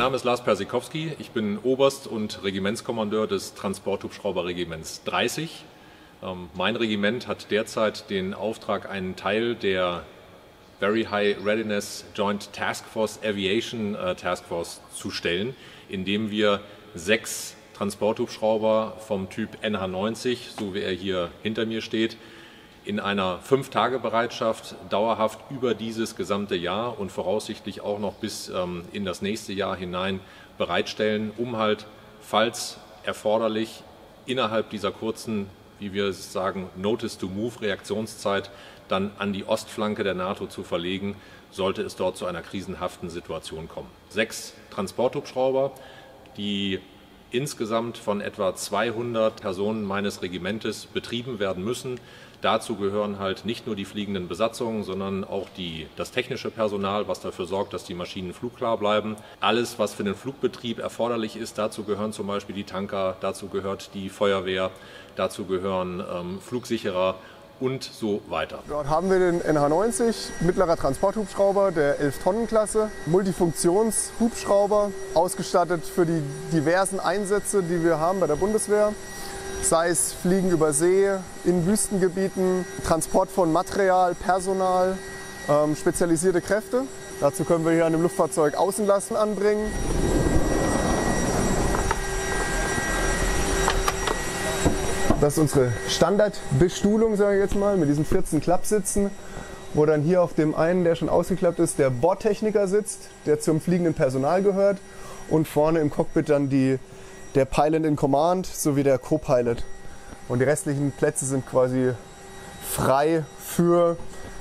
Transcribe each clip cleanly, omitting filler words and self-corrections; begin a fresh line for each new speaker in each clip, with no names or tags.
Name ist Lars Persikowski, ich bin Oberst und Regimentskommandeur des Transporthubschrauberregiments 30. Mein Regiment hat derzeit den Auftrag, einen Teil der Very High Readiness Joint Task Force Aviation Task Force zu stellen, indem wir 6 Transporthubschrauber vom Typ NH90, so wie er hier hinter mir steht, in einer 5-Tage-Bereitschaft dauerhaft über dieses gesamte Jahr und voraussichtlich auch noch bis in das nächste Jahr hinein bereitstellen, um halt, falls erforderlich, innerhalb dieser kurzen, wie wir es sagen, Notice-to-Move-Reaktionszeit dann an die Ostflanke der NATO zu verlegen, sollte es dort zu einer krisenhaften Situation kommen. 6 Transporthubschrauber, die insgesamt von etwa 200 Personen meines Regimentes betrieben werden müssen. Dazu gehören halt nicht nur die fliegenden Besatzungen, sondern auch das technische Personal, was dafür sorgt, dass die Maschinen flugklar bleiben. Alles, was für den Flugbetrieb erforderlich ist, dazu gehören zum Beispiel die Tanker, dazu gehört die Feuerwehr, dazu gehören Flugsicherer und so weiter.
Dort haben wir den NH90, mittlerer Transporthubschrauber der 11-Tonnen-Klasse, Multifunktionshubschrauber, ausgestattet für die diversen Einsätze, die wir haben bei der Bundeswehr. Sei es Fliegen über See, in Wüstengebieten, Transport von Material, Personal, spezialisierte Kräfte. Dazu können wir hier an dem Luftfahrzeug Außenlasten anbringen. Das ist unsere Standardbestuhlung, sage ich jetzt mal, mit diesen 14 Klappsitzen, wo dann hier auf dem einen, der schon ausgeklappt ist, der Bordtechniker sitzt, der zum fliegenden Personal gehört, und vorne im Cockpit dann der Pilot in Command sowie der Co-Pilot. Und die restlichen Plätze sind quasi frei für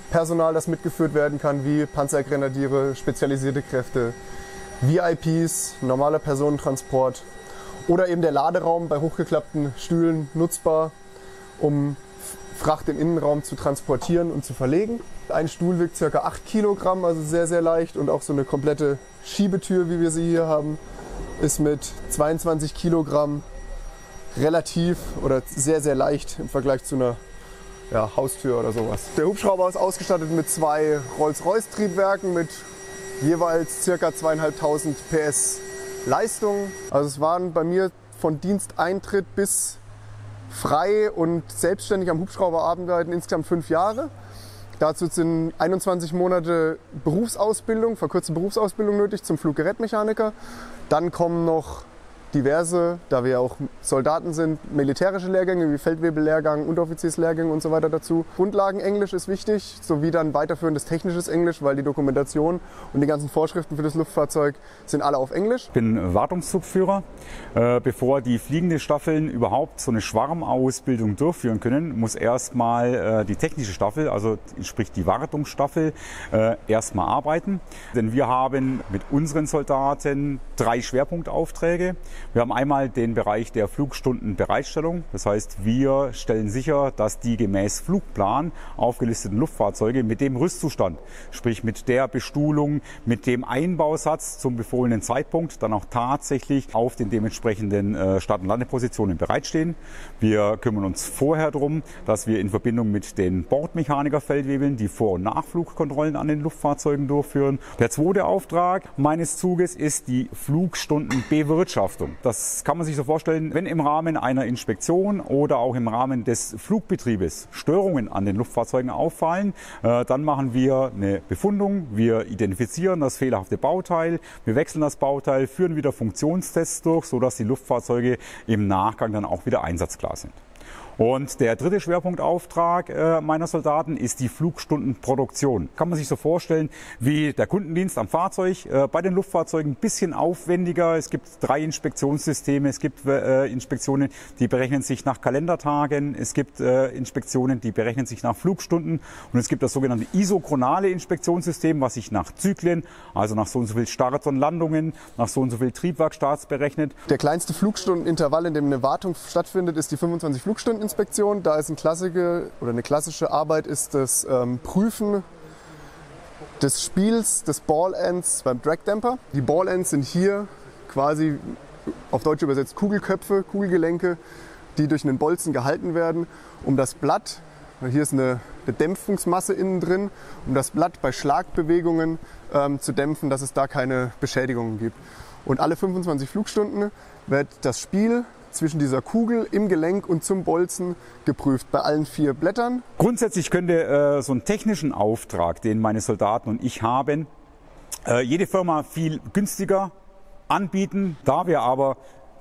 Personal, das mitgeführt werden kann, wie Panzergrenadiere, spezialisierte Kräfte, VIPs, normaler Personentransport oder eben der Laderaum bei hochgeklappten Stühlen nutzbar, um Fracht im Innenraum zu transportieren und zu verlegen. Ein Stuhl wiegt ca. 8 Kilogramm, also sehr, sehr leicht, und auch so eine komplette Schiebetür, wie wir sie hier haben, ist mit 22 Kilogramm relativ oder sehr, sehr leicht im Vergleich zu einer Haustür oder sowas. Der Hubschrauber ist ausgestattet mit 2 Rolls-Royce-Triebwerken mit jeweils ca. 2.500 PS Leistung. Also es waren bei mir von Diensteintritt bis frei und selbstständig am Hubschrauber arbeiten insgesamt 5 Jahre. Dazu sind 21 Monate Berufsausbildung, verkürzte Berufsausbildung nötig zum Fluggerätmechaniker. Dann kommen noch diverse, da wir auch Soldaten sind, militärische Lehrgänge wie Feldwebellehrgang, Unteroffizierslehrgänge und so weiter dazu. Grundlagenenglisch ist wichtig, sowie dann weiterführendes technisches Englisch, weil die Dokumentation und die ganzen Vorschriften für das Luftfahrzeug sind alle auf Englisch.
Ich bin Wartungszugführer. Bevor die fliegende Staffeln überhaupt so eine Schwarmausbildung durchführen können, muss erstmal die technische Staffel, also sprich die Wartungsstaffel, erstmal arbeiten. Denn wir haben mit unseren Soldaten 3 Schwerpunktaufträge. Wir haben einmal den Bereich der Flugstundenbereitstellung. Das heißt, wir stellen sicher, dass die gemäß Flugplan aufgelisteten Luftfahrzeuge mit dem Rüstzustand, sprich mit der Bestuhlung, mit dem Einbausatz zum befohlenen Zeitpunkt dann auch tatsächlich auf den dementsprechenden Start- und Landepositionen bereitstehen. Wir kümmern uns vorher darum, dass wir in Verbindung mit den Bordmechanikerfeldwebeln die Vor- und Nachflugkontrollen an den Luftfahrzeugen durchführen. Der zweite Auftrag meines Zuges ist die Flugstundenbewirtschaftung. Das kann man sich so vorstellen, wenn im Rahmen einer Inspektion oder auch im Rahmen des Flugbetriebes Störungen an den Luftfahrzeugen auffallen, dann machen wir eine Befundung, wir identifizieren das fehlerhafte Bauteil, wir wechseln das Bauteil, führen wieder Funktionstests durch, sodass die Luftfahrzeuge im Nachgang dann auch wieder einsatzklar sind. Und der dritte Schwerpunktauftrag meiner Soldaten ist die Flugstundenproduktion. Kann man sich so vorstellen wie der Kundendienst am Fahrzeug, bei den Luftfahrzeugen ein bisschen aufwendiger. Es gibt 3 Inspektionssysteme, es gibt Inspektionen, die berechnen sich nach Kalendertagen, es gibt Inspektionen, die berechnen sich nach Flugstunden, und es gibt das sogenannte isochronale Inspektionssystem, was sich nach Zyklen, also nach so und so viel Starts und Landungen, nach so und so viel Triebwerkstarts berechnet.
Der kleinste Flugstundenintervall, in dem eine Wartung stattfindet, ist die 25 Flugstunden. Da ist eine klassische Arbeit ist das Prüfen des Spiels des Ball-Ends beim Drag-Damper. Die Ball-Ends sind hier quasi auf Deutsch übersetzt Kugelköpfe, Kugelgelenke, die durch einen Bolzen gehalten werden, um das Blatt, hier ist eine Dämpfungsmasse innen drin, um das Blatt bei Schlagbewegungen zu dämpfen, dass es da keine Beschädigungen gibt. Und alle 25 Flugstunden wird das Spiel zwischen dieser Kugel im Gelenk und zum Bolzen geprüft, bei allen 4 Blättern.
Grundsätzlich könnte so einen technischen Auftrag, den meine Soldaten und ich haben, jede Firma viel günstiger anbieten. Da wir aber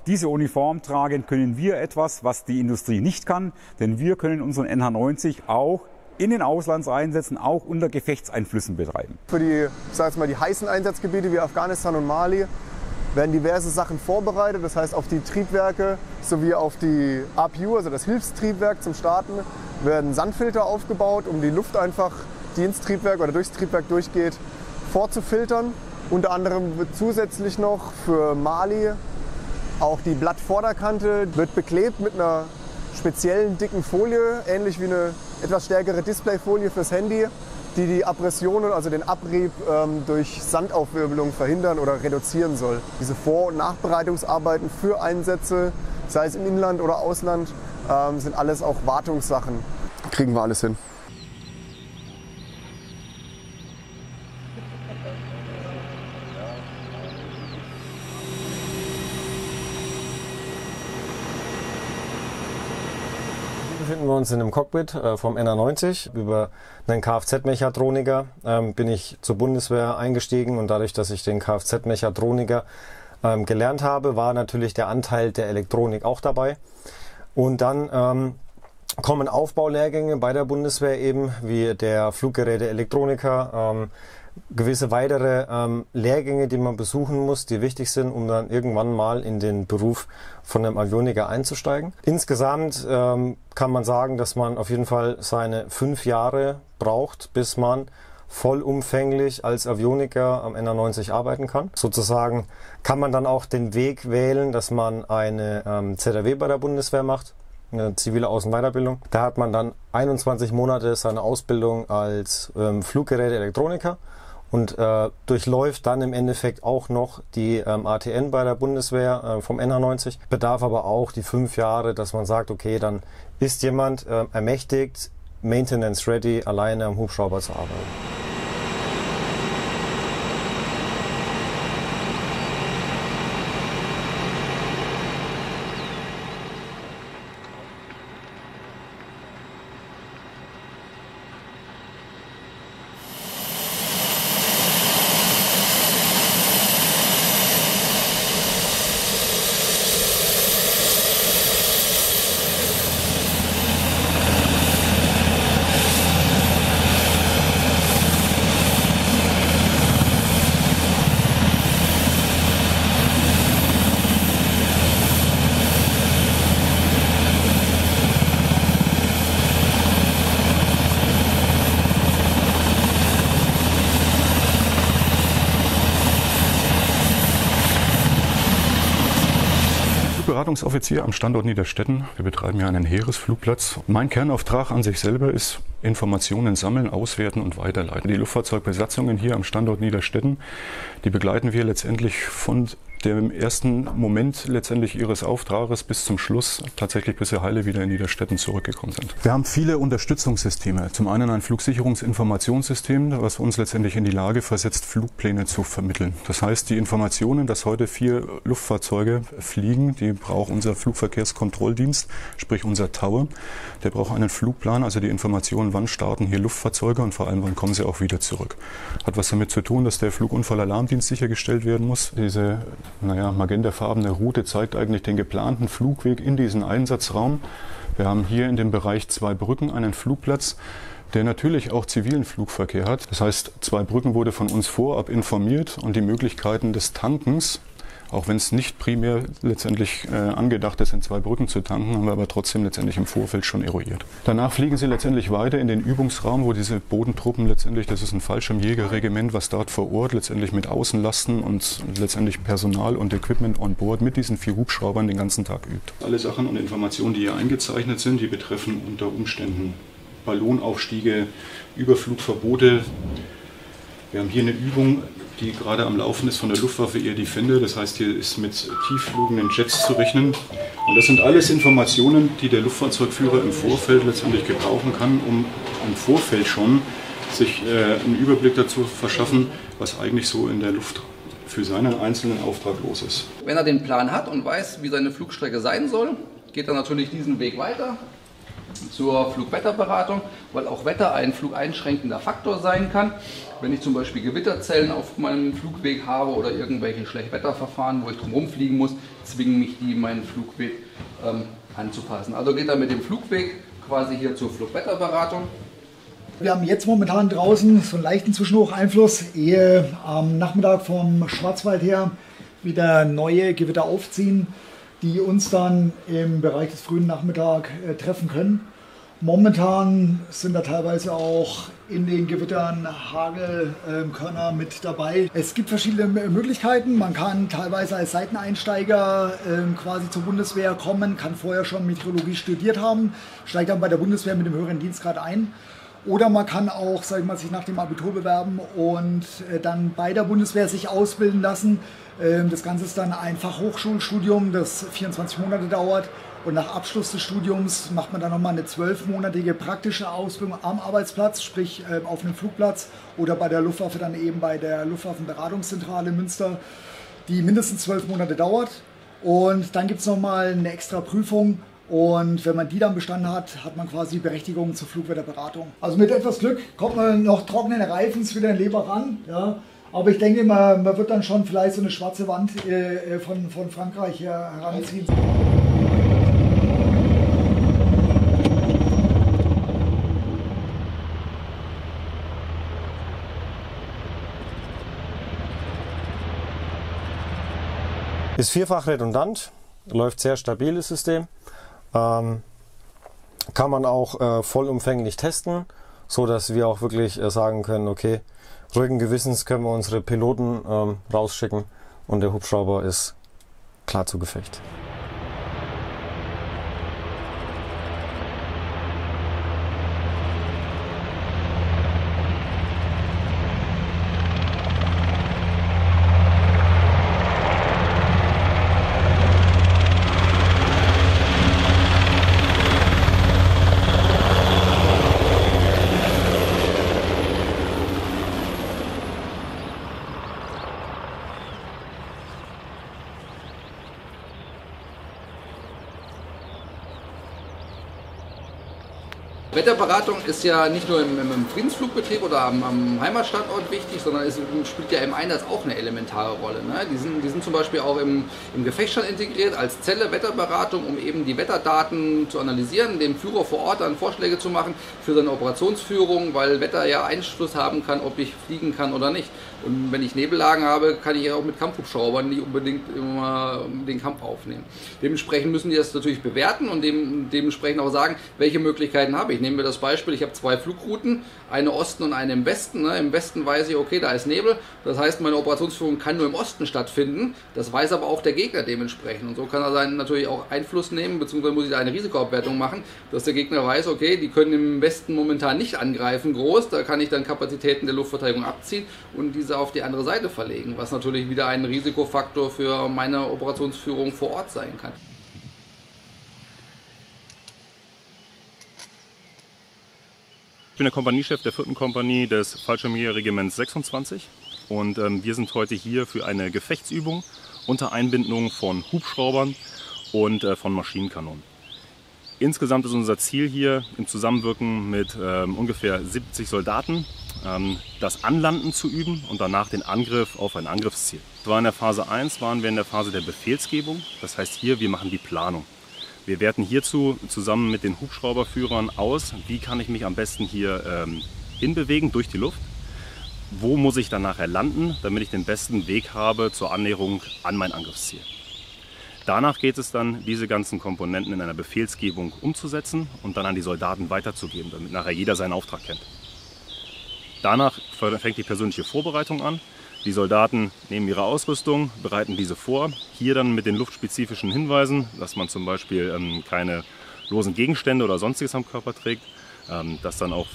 diese Uniform tragen, können wir etwas, was die Industrie nicht kann, denn wir können unseren NH90 auch in den Auslandseinsätzen, auch unter Gefechtseinflüssen betreiben.
Für die, ich sag jetzt mal, die heißen Einsatzgebiete wie Afghanistan und Mali werden diverse Sachen vorbereitet, das heißt auf die Triebwerke sowie auf die APU, also das Hilfstriebwerk zum Starten, werden Sandfilter aufgebaut, um die Luft einfach, die ins Triebwerk oder durchs Triebwerk durchgeht, vorzufiltern. Unter anderem wird zusätzlich noch für Mali auch die Blattvorderkante wird beklebt mit einer speziellen dicken Folie, ähnlich wie eine etwas stärkere Displayfolie fürs Handy, die die Abrasionen, also den Abrieb durch Sandaufwirbelung verhindern oder reduzieren soll. Diese Vor- und Nachbereitungsarbeiten für Einsätze, sei es im Inland oder Ausland, sind alles auch Wartungssachen. Kriegen wir alles hin.
Befinden wir uns in einem Cockpit vom NH90. Über einen Kfz-Mechatroniker bin ich zur Bundeswehr eingestiegen und dadurch, dass ich den Kfz-Mechatroniker gelernt habe, war natürlich der Anteil der Elektronik auch dabei. Und dann kommen Aufbaulehrgänge bei der Bundeswehr eben, wie der Fluggeräte-Elektroniker, gewisse weitere Lehrgänge, die man besuchen muss, die wichtig sind, um dann irgendwann mal in den Beruf von einem Avioniker einzusteigen. Insgesamt kann man sagen, dass man auf jeden Fall seine 5 Jahre braucht, bis man vollumfänglich als Avioniker am NH90 arbeiten kann. Sozusagen kann man dann auch den Weg wählen, dass man eine ZRW bei der Bundeswehr macht, eine zivile Aus- und Weiterbildung. Da hat man dann 21 Monate seine Ausbildung als Fluggeräte-Elektroniker und durchläuft dann im Endeffekt auch noch die ATN bei der Bundeswehr vom NH90. Bedarf aber auch die 5 Jahre, dass man sagt, okay, dann ist jemand ermächtigt, maintenance ready, alleine am Hubschrauber zu arbeiten.
Beratungsoffizier am Standort Niederstetten. Wir betreiben ja einen Heeresflugplatz. Mein Kernauftrag an sich selber ist Informationen sammeln, auswerten und weiterleiten. Die Luftfahrzeugbesatzungen hier am Standort Niederstetten, die begleiten wir letztendlich von dem ersten Moment letztendlich ihres Auftrages bis zum Schluss, tatsächlich bis sie heile wieder in Niederstetten zurückgekommen sind. Wir haben viele Unterstützungssysteme. Zum einen ein Flugsicherungsinformationssystem, was uns letztendlich in die Lage versetzt, Flugpläne zu vermitteln. Das heißt, die Informationen, dass heute 4 Luftfahrzeuge fliegen, die braucht unser Flugverkehrskontrolldienst, sprich unser Tower. Der braucht einen Flugplan, also die Informationen, wann starten hier Luftfahrzeuge und vor allem, wann kommen sie auch wieder zurück. Hat was damit zu tun, dass der Flugunfallalarmdienst sichergestellt werden muss. Diese magentafarbene Route zeigt eigentlich den geplanten Flugweg in diesen Einsatzraum. Wir haben hier in dem Bereich 2 Brücken einen Flugplatz, der natürlich auch zivilen Flugverkehr hat. Das heißt, 2 Brücken wurde von uns vorab informiert und die Möglichkeiten des Tankens, auch wenn es nicht primär letztendlich angedacht ist, in 2 Brücken zu tanken, haben wir aber trotzdem letztendlich im Vorfeld schon eruiert. Danach fliegen sie letztendlich weiter in den Übungsraum, wo diese Bodentruppen letztendlich, das ist ein Fallschirmjägerregiment, was dort vor Ort letztendlich mit Außenlasten und letztendlich Personal und Equipment on board mit diesen 4 Hubschraubern den ganzen Tag übt. Alle Sachen und Informationen, die hier eingezeichnet sind, die betreffen unter Umständen Ballonaufstiege, Überflugverbote. Wir haben hier eine Übung, die gerade am Laufen ist von der Luftwaffe Air Defender. Das heißt, hier ist mit tiefflugenden Jets zu rechnen. Und das sind alles Informationen, die der Luftfahrzeugführer im Vorfeld letztendlich gebrauchen kann, um im Vorfeld schon sich einen Überblick dazu verschaffen, was eigentlich so in der Luft für seinen einzelnen Auftrag los ist.
Wenn er den Plan hat und weiß, wie seine Flugstrecke sein soll, geht er natürlich diesen Weg weiter zur Flugwetterberatung, weil auch Wetter ein flugeinschränkender Faktor sein kann. Wenn ich zum Beispiel Gewitterzellen auf meinem Flugweg habe oder irgendwelche Schlechtwetterverfahren, wo ich drumherum fliegen muss, zwingen mich die, meinen Flugweg anzupassen. Also geht er mit dem Flugweg quasi hier zur Flugwetterberatung.
Wir haben jetzt momentan draußen so einen leichten Zwischenhocheinfluss, ehe am Nachmittag vom Schwarzwald her wieder neue Gewitter aufziehen, die uns dann im Bereich des frühen Nachmittags treffen können. Momentan sind da teilweise auch in den Gewittern Hagelkörner mit dabei. Es gibt verschiedene Möglichkeiten. Man kann teilweise als Seiteneinsteiger quasi zur Bundeswehr kommen, kann vorher schon Meteorologie studiert haben, steigt dann bei der Bundeswehr mit dem höheren Dienstgrad ein. Oder man kann auch, sag ich mal, sich nach dem Abitur bewerben und dann bei der Bundeswehr sich ausbilden lassen. Das Ganze ist dann ein Fachhochschulstudium, das 24 Monate dauert. Und nach Abschluss des Studiums macht man dann nochmal eine 12-monatige praktische Ausbildung am Arbeitsplatz, sprich auf einem Flugplatz oder bei der Luftwaffe dann eben bei der Luftwaffenberatungszentrale Münster, die mindestens 12 Monate dauert. Und dann gibt es nochmal eine extra Prüfung. Und wenn man die dann bestanden hat, hat man quasi Berechtigung zur Flugwetterberatung. Also mit etwas Glück kommt man noch trockenen Reifens wieder in Leber ran. Ja. Aber ich denke, man wird dann schon vielleicht so eine schwarze Wand von Frankreich hier heranziehen.
Ist vierfach redundant, läuft sehr stabil das System. Kann man auch vollumfänglich testen, so dass wir auch wirklich sagen können, okay, ruhigen Gewissens können wir unsere Piloten rausschicken und der Hubschrauber ist klar zu Gefecht.
Wetterberatung ist ja nicht nur im Friedensflugbetrieb oder am Heimatstandort wichtig, sondern es spielt ja im Einsatz auch eine elementare Rolle. Ne? Die sind zum Beispiel auch im Gefechtsstand integriert als Zelle Wetterberatung, um eben die Wetterdaten zu analysieren, dem Führer vor Ort dann Vorschläge zu machen für seine Operationsführung, weil Wetter ja Einfluss haben kann, ob ich fliegen kann oder nicht. Und wenn ich Nebellagen habe, kann ich ja auch mit Kampfhubschraubern nicht unbedingt immer den Kampf aufnehmen. Dementsprechend müssen die das natürlich bewerten und dementsprechend auch sagen, welche Möglichkeiten habe ich. Nehmen wir das Beispiel, ich habe 2 Flugrouten, eine Osten und eine im Westen. Ne? Im Westen weiß ich, okay, da ist Nebel. Das heißt, meine Operationsführung kann nur im Osten stattfinden. Das weiß aber auch der Gegner dementsprechend. Und so kann er dann natürlich auch Einfluss nehmen, beziehungsweise muss ich da eine Risikoabwertung machen, dass der Gegner weiß, okay, die können im Westen momentan nicht angreifen, groß. Da kann ich dann Kapazitäten der Luftverteidigung abziehen und diese auf die andere Seite verlegen, was natürlich wieder ein Risikofaktor für meine Operationsführung vor Ort sein kann.
Ich bin der Kompaniechef der 4. Kompanie des Fallschirmjägerregiments 26 und wir sind heute hier für eine Gefechtsübung unter Einbindung von Hubschraubern und von Maschinenkanonen. Insgesamt ist unser Ziel hier im Zusammenwirken mit ungefähr 70 Soldaten, das Anlanden zu üben und danach den Angriff auf ein Angriffsziel. In der Phase 1 waren wir in der Phase der Befehlsgebung, das heißt hier, wir machen die Planung. Wir werten hierzu zusammen mit den Hubschrauberführern aus, wie kann ich mich am besten hier hinbewegen durch die Luft, wo muss ich dann nachher landen, damit ich den besten Weg habe zur Annäherung an mein Angriffsziel. Danach geht es dann, diese ganzen Komponenten in einer Befehlsgebung umzusetzen und dann an die Soldaten weiterzugeben, damit nachher jeder seinen Auftrag kennt. Danach fängt die persönliche Vorbereitung an. Die Soldaten nehmen ihre Ausrüstung, bereiten diese vor. Hier dann mit den luftspezifischen Hinweisen, dass man zum Beispiel keine losen Gegenstände oder sonstiges am Körper trägt, dass dann auch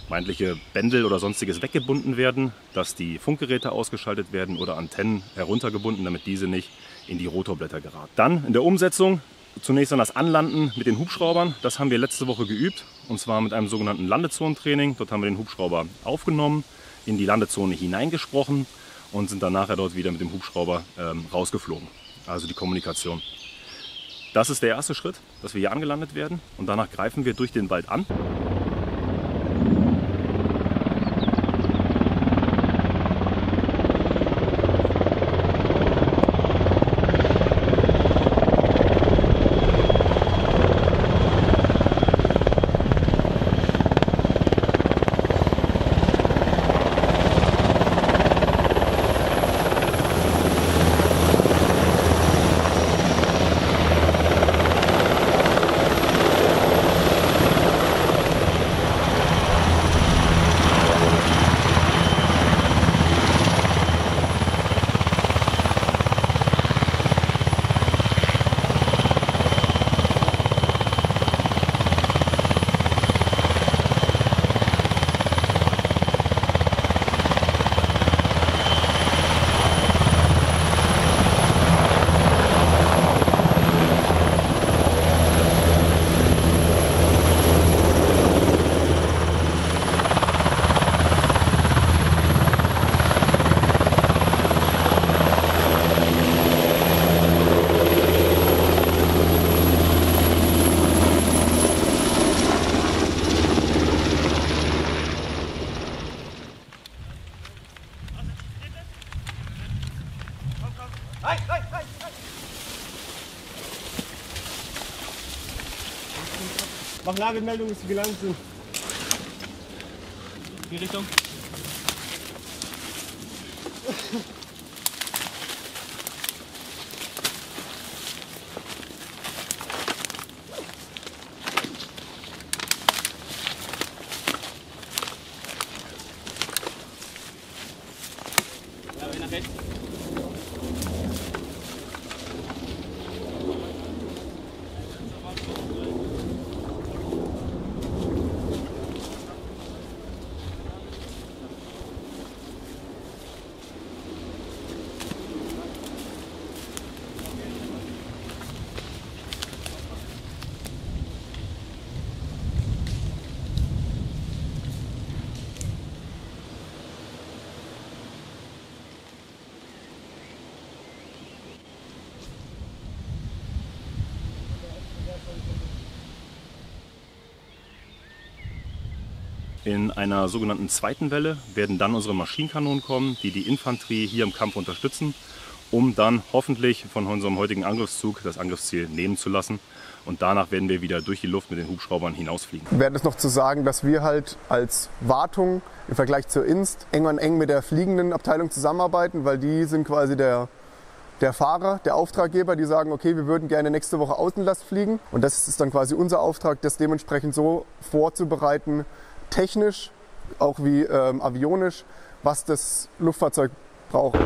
vermeintliche Bändel oder sonstiges weggebunden werden, dass die Funkgeräte ausgeschaltet werden oder Antennen heruntergebunden, damit diese nicht in die Rotorblätter geraten. Dann in der Umsetzung zunächst dann das Anlanden mit den Hubschraubern. Das haben wir letzte Woche geübt, und zwar mit einem sogenannten Landezonentraining. Dort haben wir den Hubschrauber aufgenommen, in die Landezone hineingesprochen und sind dann nachher dort wieder mit dem Hubschrauber rausgeflogen. Also die Kommunikation. Das ist der erste Schritt, dass wir hier angelandet werden und danach greifen wir durch den Wald an.
Mach Lagemeldung, dass sie gelandet sind. Die Richtung. Ja, nach rechts.
In einer sogenannten zweiten Welle werden dann unsere Maschinenkanonen kommen, die die Infanterie hier im Kampf unterstützen, um dann hoffentlich von unserem heutigen Angriffszug das Angriffsziel nehmen zu lassen. Und danach werden wir wieder durch die Luft mit den Hubschraubern hinausfliegen.
Wäre es noch zu sagen, dass wir halt als Wartung im Vergleich zur Inst eng an eng mit der fliegenden Abteilung zusammenarbeiten, weil die sind quasi der Fahrer, der Auftraggeber, die sagen, okay, wir würden gerne nächste Woche Außenlast fliegen. Und das ist dann quasi unser Auftrag, das dementsprechend so vorzubereiten, technisch, auch wie avionisch, was das Luftfahrzeug braucht.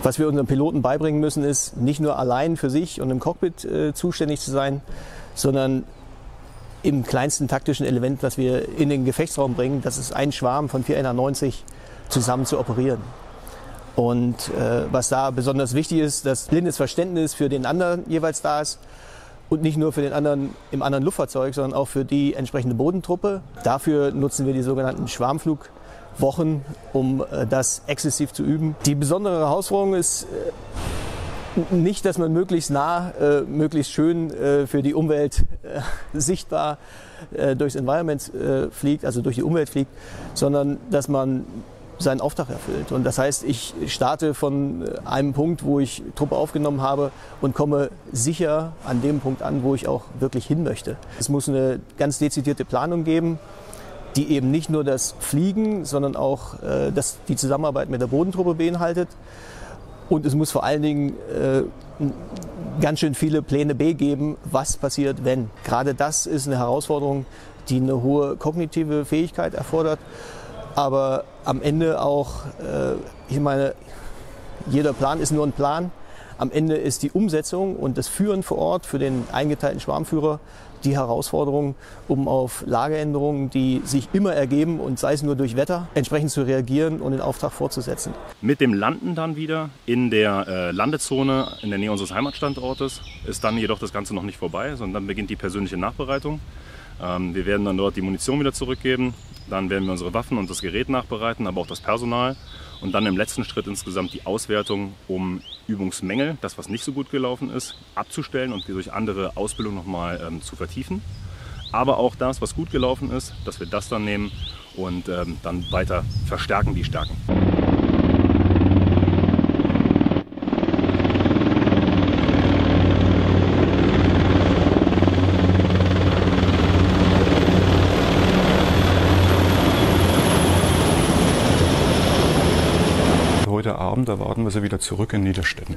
Was wir unseren Piloten beibringen müssen, ist nicht nur allein für sich und im Cockpit zuständig zu sein, sondern im kleinsten taktischen Element, was wir in den Gefechtsraum bringen, das ist ein Schwarm von 4 NH90 zusammen zu operieren. Und was da besonders wichtig ist, dass blindes Verständnis für den anderen jeweils da ist und nicht nur für den anderen im anderen Luftfahrzeug, sondern auch für die entsprechende Bodentruppe. Dafür nutzen wir die sogenannten Schwarmflugwochen, um das exzessiv zu üben. Die besondere Herausforderung ist nicht, dass man möglichst nah, möglichst schön für die Umwelt sichtbar durchs Environment fliegt, also durch die Umwelt fliegt, sondern dass man seinen Auftrag erfüllt. Und das heißt, ich starte von einem Punkt, wo ich Truppe aufgenommen habe und komme sicher an dem Punkt an, wo ich auch wirklich hin möchte. Es muss eine ganz dezidierte Planung geben, die eben nicht nur das Fliegen, sondern auch die Zusammenarbeit mit der Bodentruppe beinhaltet. Und es muss vor allen Dingen ganz schön viele Pläne B geben, was passiert, wenn. Gerade das ist eine Herausforderung, die eine hohe kognitive Fähigkeit erfordert. Aber am Ende auch, ich meine, jeder Plan ist nur ein Plan. Am Ende ist die Umsetzung und das Führen vor Ort für den eingeteilten Schwarmführer die Herausforderung, um auf Lageänderungen, die sich immer ergeben und sei es nur durch Wetter, entsprechend zu reagieren und den Auftrag fortzusetzen.
Mit dem Landen dann wieder in der Landezone in der Nähe unseres Heimatstandortes ist dann jedoch das Ganze noch nicht vorbei, sondern dann beginnt die persönliche Nachbereitung. Wir werden dann dort die Munition wieder zurückgeben, dann werden wir unsere Waffen und das Gerät nachbereiten, aber auch das Personal. Und dann im letzten Schritt insgesamt die Auswertung, um Übungsmängel, das was nicht so gut gelaufen ist, abzustellen und durch andere Ausbildung nochmal zu vertiefen. Aber auch das, was gut gelaufen ist, dass wir das dann nehmen und dann weiter verstärken, die Stärken.
Heute Abend erwarten wir sie wieder zurück in Niederstetten.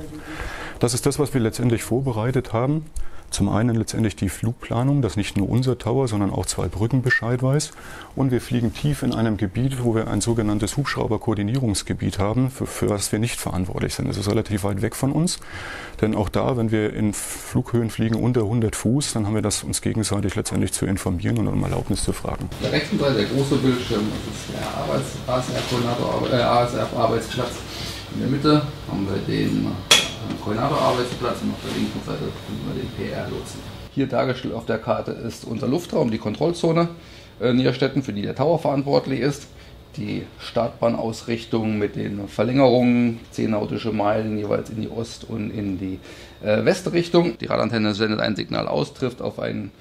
Das ist das, was wir letztendlich vorbereitet haben. Zum einen letztendlich die Flugplanung, dass nicht nur unser Tower, sondern auch 2 Brücken Bescheid weiß. Und wir fliegen tief in einem Gebiet, wo wir ein sogenanntes Hubschrauberkoordinierungsgebiet haben, für das wir nicht verantwortlich sind. Es ist relativ weit weg von uns. Denn auch da, wenn wir in Flughöhen fliegen unter 100 Fuß, dann haben wir das uns gegenseitig letztendlich zu informieren und um Erlaubnis zu fragen.
Auf der rechten Seite der große Bildschirm, das ist der ASR-Arbeitsplatz. In der Mitte haben wir den Koordinator-Arbeitsplatz und auf der linken Seite finden wir den PR-Lotsen. Hier dargestellt auf der Karte ist unser Luftraum, die Kontrollzone Niederstetten, für die der Tower verantwortlich ist. Die Startbahnausrichtung mit den Verlängerungen, 10 nautische Meilen jeweils in die Ost- und in die Westrichtung. Die Radantenne sendet ein Signal aus, trifft auf einen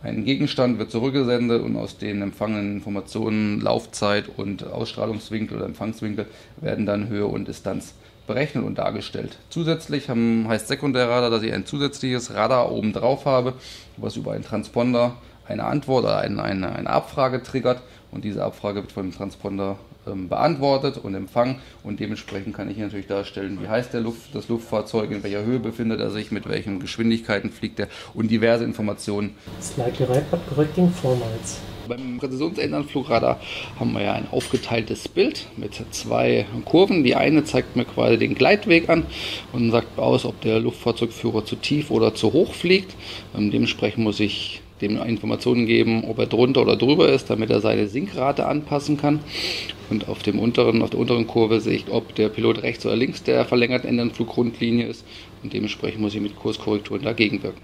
Gegenstand, wird zurückgesendet und aus den empfangenen Informationen, Laufzeit und Ausstrahlungswinkel oder Empfangswinkel werden dann Höhe und Distanz berechnet und dargestellt. Zusätzlich heißt Sekundärradar, dass ich ein zusätzliches Radar oben drauf habe, was über einen Transponder eine Antwort oder eine Abfrage triggert und diese Abfrage wird vom Transponder beantwortet und empfangen und dementsprechend kann ich hier natürlich darstellen, wie heißt das Luftfahrzeug, in welcher Höhe befindet er sich, mit welchen Geschwindigkeiten fliegt er und diverse Informationen.
Slightly right but correcting 4 miles.
Beim Präzisionsändernflugradar haben wir ja ein aufgeteiltes Bild mit 2 Kurven. Die eine zeigt mir quasi den Gleitweg an und sagt aus, ob der Luftfahrzeugführer zu tief oder zu hoch fliegt. Dementsprechend muss ich dem Informationen geben, ob er drunter oder drüber ist, damit er seine Sinkrate anpassen kann. Und auf der unteren Kurve sehe ich, ob der Pilot rechts oder links der verlängerten Ändernfluggrundlinie ist. Und dementsprechend muss ich mit Kurskorrekturen dagegen wirken.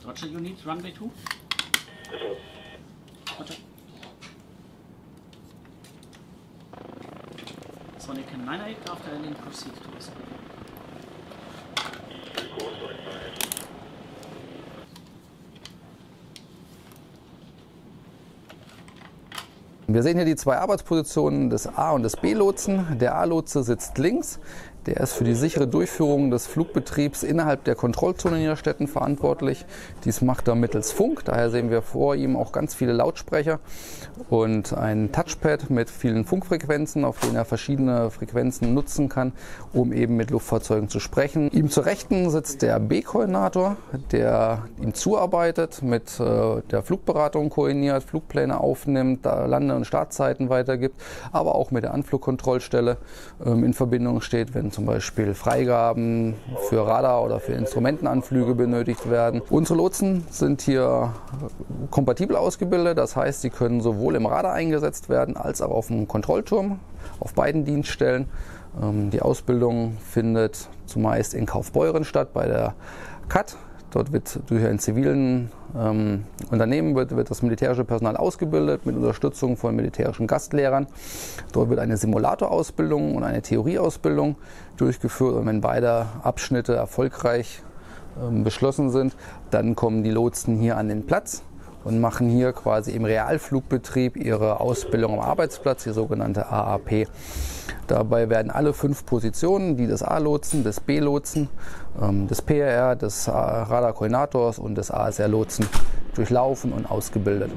Roger, you need runway 2? Roger. Sonic 98 after landing proceed to the speed.
Wir sehen hier die 2 Arbeitspositionen des A- und des B-Lotsen. Der A-Lotse sitzt links. Der ist für die sichere Durchführung des Flugbetriebs innerhalb der Kontrollzone Niederstetten verantwortlich. Dies macht er mittels Funk. Daher sehen wir vor ihm auch ganz viele Lautsprecher und ein Touchpad mit vielen Funkfrequenzen, auf denen er verschiedene Frequenzen nutzen kann, um eben mit Luftfahrzeugen zu sprechen. Ihm zur Rechten sitzt der B-Koordinator, der ihm zuarbeitet, mit der Flugberatung koordiniert, Flugpläne aufnimmt, Lande- und Startzeiten weitergibt, aber auch mit der Anflugkontrollstelle in Verbindung steht, wenn zum Beispiel Freigaben für Radar oder für Instrumentenanflüge benötigt werden. Unsere Lotsen sind hier kompatibel ausgebildet, das heißt, sie können sowohl im Radar eingesetzt werden als auch auf dem Kontrollturm, auf beiden Dienststellen. Die Ausbildung findet zumeist in Kaufbeuren statt, bei der CAT. Dort wird durch ein zivilen Unternehmen wird das militärische Personal ausgebildet mit Unterstützung von militärischen Gastlehrern. Dort wird eine Simulatorausbildung und eine Theorieausbildung durchgeführt und wenn beide Abschnitte erfolgreich beschlossen sind, dann kommen die Lotsen hier an den Platz und machen hier quasi im Realflugbetrieb ihre Ausbildung am Arbeitsplatz, die sogenannte AAP. Dabei werden alle 5 Positionen, die des A-Lotsen, des B-Lotsen, des PRR, des Radarkoordinators und des ASR-Lotsen durchlaufen und ausgebildet.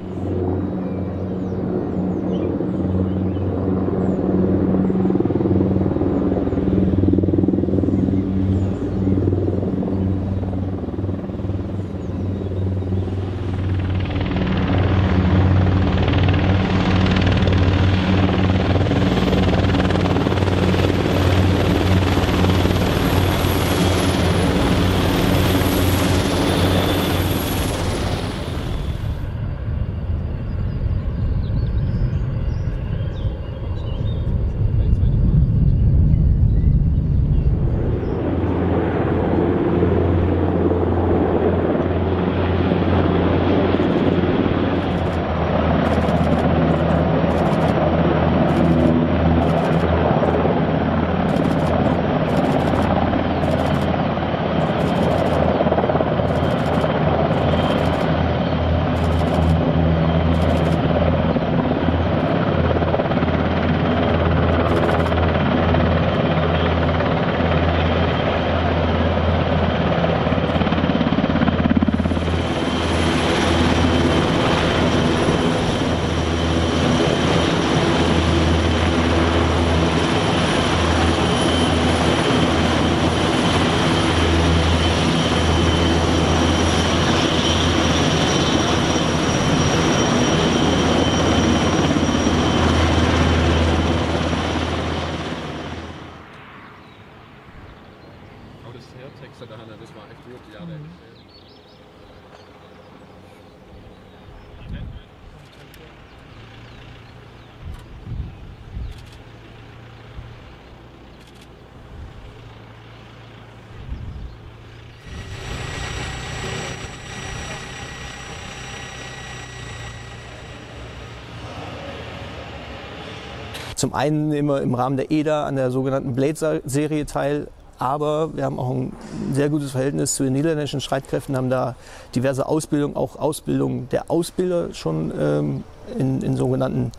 zum einen immer im Rahmen der EDA an der sogenannten Blade-Serie teil, aber wir haben auch ein sehr gutes Verhältnis zu den niederländischen Streitkräften, haben da diverse Ausbildung, auch Ausbildung der Ausbilder schon in sogenannten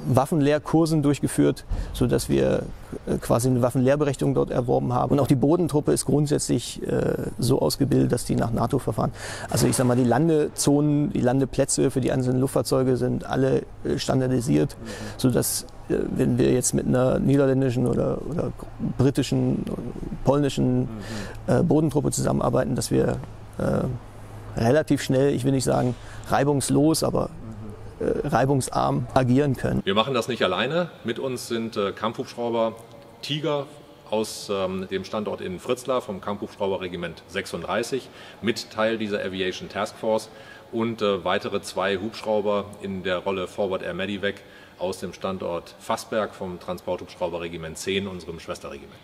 Waffenlehrkursen durchgeführt, sodass wir quasi eine Waffenlehrberechtigung dort erworben haben. Und auch die Bodentruppe ist grundsätzlich so ausgebildet, dass die nach NATO verfahren. Also ich sag mal, die Landezonen, die Landeplätze für die einzelnen Luftfahrzeuge sind alle standardisiert, sodass wenn wir jetzt mit einer niederländischen oder britischen, oder polnischen Bodentruppe zusammenarbeiten, dass wir relativ schnell, ich will nicht sagen reibungslos, aber reibungsarm agieren können.
Wir machen das nicht alleine. Mit uns sind Kampfhubschrauber Tiger aus dem Standort in Fritzlar vom Kampfhubschrauberregiment 36 mit Teil dieser Aviation Task Force und weitere 2 Hubschrauber in der Rolle Forward Air Medivac aus dem Standort Fassberg vom Transporthubschrauberregiment 10, unserem Schwesterregiment.